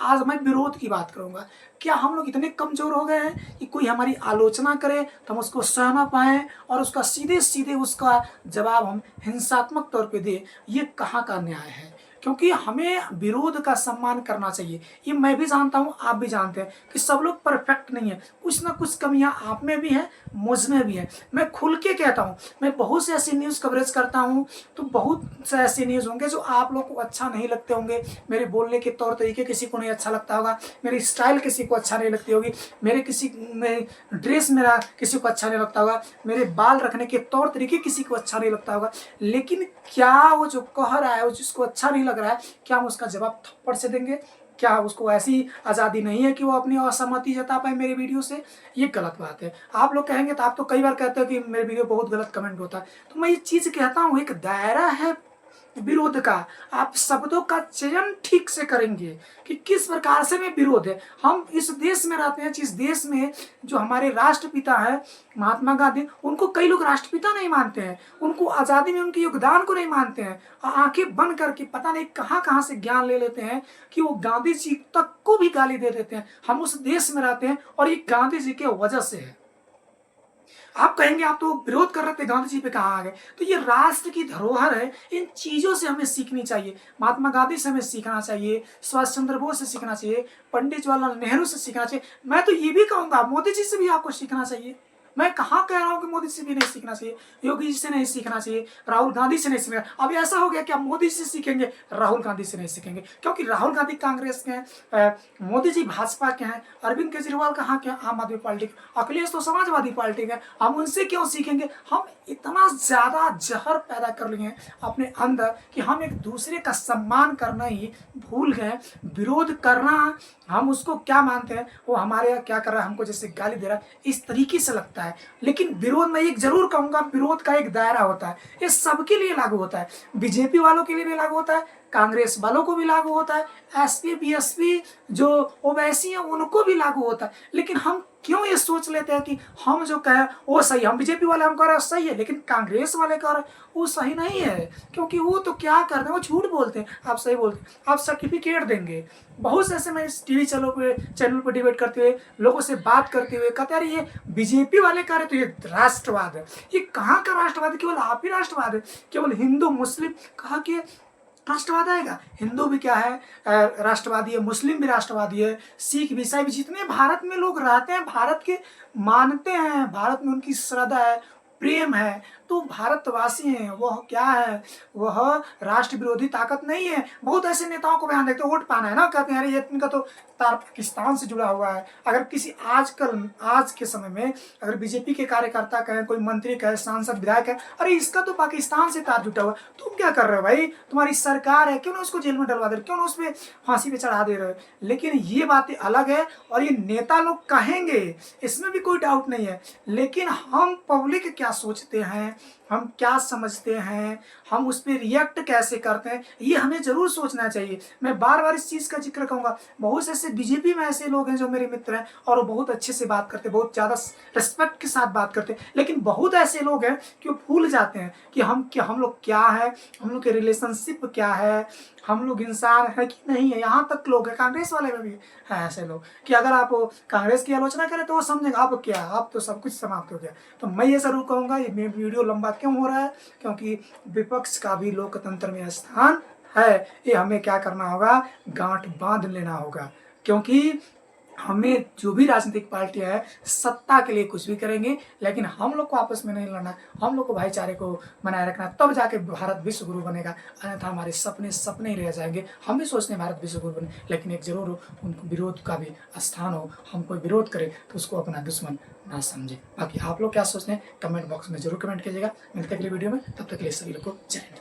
आज मैं विरोध की बात करूंगा। क्या हम लोग इतने कमजोर हो गए हैं कि कोई हमारी आलोचना करे तो हम उसको सह ना पाएं और उसका सीधे सीधे उसका जवाब हम हिंसात्मक तौर पे दें? ये कहाँ का न्याय है? क्योंकि हमें विरोध का सम्मान करना चाहिए। ये मैं भी जानता हूँ, आप भी जानते हैं कि सब लोग परफेक्ट नहीं है, कुछ ना कुछ कमियां आप में भी हैं, मुझ में भी है। मैं खुल के कहता हूँ, मैं बहुत से ऐसी न्यूज़ कवरेज करता हूँ, तो बहुत से ऐसे न्यूज़ होंगे जो आप लोग को अच्छा नहीं लगते होंगे। मेरे बोलने के तौर तरीके किसी को नहीं अच्छा लगता होगा, मेरी स्टाइल किसी को अच्छा नहीं लगती होगी, मेरे ड्रेस मेरा किसी को अच्छा नहीं लगता होगा, मेरे बाल रखने के तौर तरीके किसी को अच्छा नहीं लगता होगा। लेकिन क्या वो जो कह रहा है, वो जिसको अच्छा नहीं लग रहा है, क्या हम उसका जवाब थप्पड़ से देंगे? क्या उसको ऐसी आज़ादी नहीं है कि वो अपनी असहमति जता पाए मेरे वीडियो से? ये गलत बात है। आप लोग कहेंगे, तो आप तो कई बार कहते हो कि मेरे वीडियो बहुत गलत कमेंट होता है, तो मैं ये चीज़ कहता हूँ, एक दायरा है विरोध का। आप शब्दों का चयन ठीक से करेंगे कि किस प्रकार से में विरोध है। हम इस देश में रहते हैं, जिस देश में जो हमारे राष्ट्रपिता है महात्मा गांधी, उनको कई लोग राष्ट्रपिता नहीं मानते हैं, उनको आज़ादी में उनके योगदान को नहीं मानते हैं, आंखें बंद करके पता नहीं कहाँ कहाँ से ज्ञान ले लेते हैं कि वो गांधी जी तक को भी गाली दे देते हैं। हम उस देश में रहते हैं और ये गांधी जी के वजह से है। आप कहेंगे आप तो विरोध कर रहे थे, गांधी जी पे कहाँ आ गए? तो ये राष्ट्र की धरोहर है, इन चीजों से हमें सीखनी चाहिए। महात्मा गांधी से हमें सीखना चाहिए, सुभाष चंद्र बोस से सीखना चाहिए, पंडित जवाहरलाल नेहरू से सीखना चाहिए। मैं तो ये भी कहूंगा मोदी जी से भी आपको सीखना चाहिए। मैं कहाँ कह रहा हूँ कि मोदी से भी नहीं सीखना चाहिए, योगी जी से नहीं सीखना चाहिए, राहुल गांधी से नहीं सीखना। अब ऐसा हो गया कि आप मोदी से सीखेंगे, राहुल गांधी से नहीं सीखेंगे, क्योंकि राहुल गांधी कांग्रेस के हैं, मोदी जी भाजपा के हैं, अरविंद केजरीवाल कहाँ के, आम आदमी पार्टी के, अखिलेश तो समाजवादी पार्टी के। हम उनसे क्यों सीखेंगे? हम इतना ज्यादा जहर पैदा कर लिए हैं अपने अंदर कि हम एक दूसरे का सम्मान करना ही भूल गए। विरोध करना हम उसको क्या मानते हैं, वो हमारे यहाँ क्या कर रहा है, हमको जैसे गाली दे रहा है, इस तरीके से लगता है। लेकिन विरोध में एक जरूर कहूंगा, विरोध का एक दायरा होता है, ये सबके लिए लागू होता है। बीजेपी वालों के लिए भी लागू होता है, कांग्रेस वालों को भी लागू होता है, एसपी बीएसपी जो ओवैसी हैं उनको भी लागू होता है। लेकिन हम क्यों ये सोच लेते हैं कि हम जो कहें वो सही, हम बीजेपी वाले हम कह रहे हैं सही है, लेकिन कांग्रेस वाले कह रहे हैं वो सही नहीं है, क्योंकि वो तो क्या करते हैं, वो झूठ बोलते हैं, आप सही बोलते हैं, आप सर्टिफिकेट देंगे। बहुत से ऐसे मैं टीवी चैनल पर डिबेट करते हुए, लोगों से बात करते हुए कहते अरे ये बीजेपी वाले कह रहे तो ये राष्ट्रवाद है। ये कहाँ का राष्ट्रवाद है? केवल आप ही राष्ट्रवाद है? केवल हिंदू मुस्लिम कहा कि राष्ट्रवाद आएगा? हिंदू भी क्या है, राष्ट्रवादी है, मुस्लिम भी राष्ट्रवादी है, सिख भी, ईसाई भी, जितने भारत में लोग रहते हैं, भारत के मानते हैं, भारत में उनकी श्रद्धा है, प्रेम है, तो भारतवासी हैं। वह क्या है, वह राष्ट्र विरोधी ताकत नहीं है। बहुत ऐसे नेताओं को बयान देखते हैं, वोट पाना है ना, कहते हैं अरे ये इनका तो तार पाकिस्तान से जुड़ा हुआ है। अगर किसी आज के समय में अगर बीजेपी के कार्यकर्ता कहें, कोई मंत्री कहे, सांसद विधायक है, अरे इसका तो पाकिस्तान से तार जुटा हुआ, तुम क्या कर रहे हो भाई? तुम्हारी सरकार है, क्यों ना उसको जेल में डलवा दे रहे, क्यों ना उस पर फांसी पे चढ़ा दे रहे हो? लेकिन ये बातें अलग है और ये नेता लोग कहेंगे, इसमें भी कोई डाउट नहीं है। लेकिन हम पब्लिक क्या सोचते हैं, हम क्या समझते हैं, हम उस पर रिएक्ट कैसे करते हैं, ये हमें जरूर सोचना चाहिए। मैं बार बार इस चीज़ का जिक्र कहूँगा। बहुत से ऐसे बीजेपी में ऐसे लोग हैं जो मेरे मित्र हैं और वो बहुत अच्छे से बात करते हैं, बहुत ज़्यादा रिस्पेक्ट के साथ बात करते हैं। लेकिन बहुत ऐसे लोग हैं कि वो भूल जाते हैं कि हम लोग क्या है, हम लोग के रिलेशनशिप क्या है, हम लोग इंसान है कि नहीं है। यहाँ तक लोग हैं, कांग्रेस वाले में भी है ऐसे लोग कि अगर आप कांग्रेस की आलोचना करें तो वो समझेंगे आप क्या, आप तो सब कुछ समाप्त हो गया। तो मैं ये जरूर कहूँगा, ये वीडियो लंबा क्यों हो रहा है, क्योंकि विपक्ष का भी लोकतंत्र में स्थान है। ये हमें क्या करना होगा, गांठ बांध लेना होगा। क्योंकि हमें जो भी राजनीतिक पार्टियां है सत्ता के लिए कुछ भी करेंगे, लेकिन हम लोग को आपस में नहीं लड़ना, हम लोग को भाईचारे को बनाए रखना, तब जाके भारत विश्व गुरु बनेगा। अन्यथा हमारे सपने सपने ही रह जाएंगे। हम भी सोचते हैं भारत विश्व गुरु बने, लेकिन एक जरूर उनको विरोध का भी स्थान हो। हम कोई विरोध करे तो उसको अपना दुश्मन ना समझे। बाकी आप लोग क्या सोचते हैं कमेंट बॉक्स में जरूर कमेंट कीजिएगा। मिलते हैं अगली वीडियो में, तब तक के लिए सभी लोग को जय हिंद।